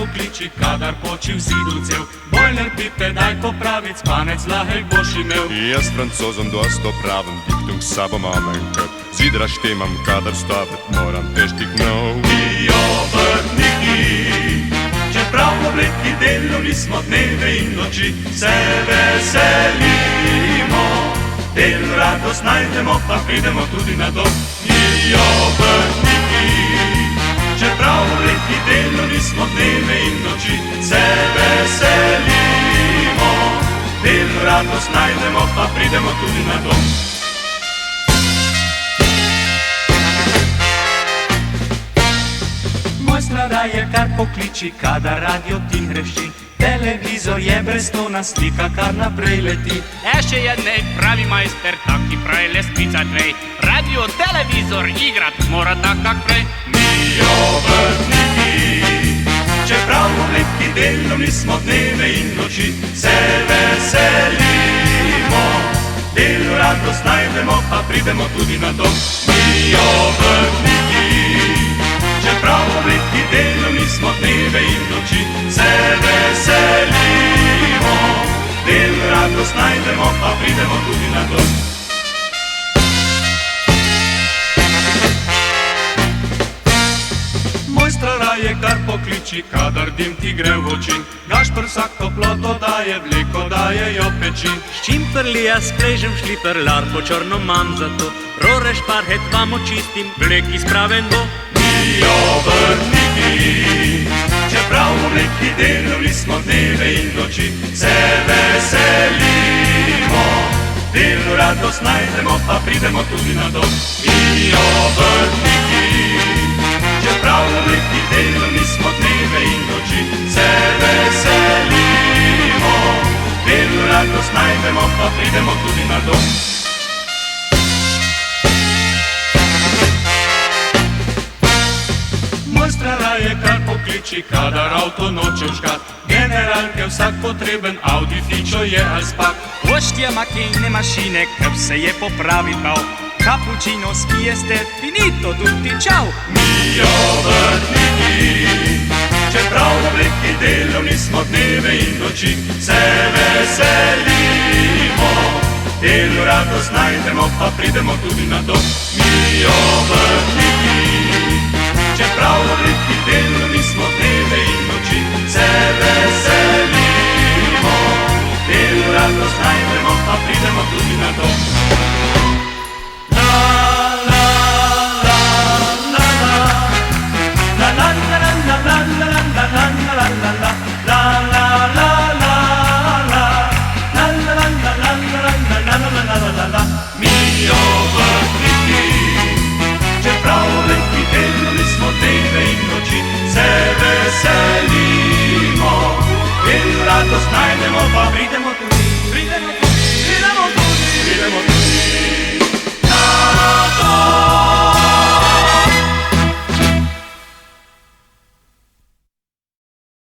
pokliči, kadar poči v zidu cel. Bojler pipe daj popravit, spanec lahek boš imel. Jaz francozom dosto pravim, diktum s sabo mamem, kad zidra štemam, kadar stavit moram težkih nov. Mi obrtniki, čeprav v obleki delovni smo dneve in noči, se veselimo. Del radost najdemo, pa pridemo tudi na dom. Mi obrtniki, čeprav v obleki delovni smo dneve in noči, se veselimo. Del radost najdemo, pa pridemo tudi na dom. Mojstra raje kar pokliči, kadar radio ti hreši. Televizor je brez tona, slika kar naprej leti. Še jednej pravi majster, taki pravi le spicat vej. Radio, televizor, igrat mora tak kak prej. Mi obrtniki, čeprav v obleki delovni smo dneve in noči, se veselimo. Del radost najdemo, pa pridemo tudi na dom. Mi obrtniki, čeprav v obleki delovni smo dneve in noči, se veselimo. Del radost najdemo, pa pridemo tudi na dom. Mojstra raje kar pokliči, kadar dim ti gre v oči. Gašper vsak toploto daje, vleko daje jo peči. Ščimperlija skležem šliper, larvo črno mam zato. Roreš parhet vam očistim, vlek izpraven bo. Mi obrtniki, čeprav v obleki delovni smo dneve in noči, se veselimo. Del radost najdemo, pa pridemo tudi na dom. Mi obrtniki, čeprav v obleki delovni smo dneve in noči, se veselimo. Del radost najdemo, pa pridemo tudi na dom. Mojstra raje kar pokliči, kadar avto noče vžgat. Generalke vsak potreben, Audi, Fičo je Alspak. Poštja makine mašine, kep se je popravit bal. Cappuccino, skieste, finito, tutti, čau. Mi obrtniki, čeprav v obleki delovni smo dneve in noči, se veselimo. Del radost najdemo, pa pridemo tudi na dom. Mi obrtniki, čeprav v obleki delovni smo dneve in noči, se veselimo. Del radost najdemo, pa pridemo tudi na dom.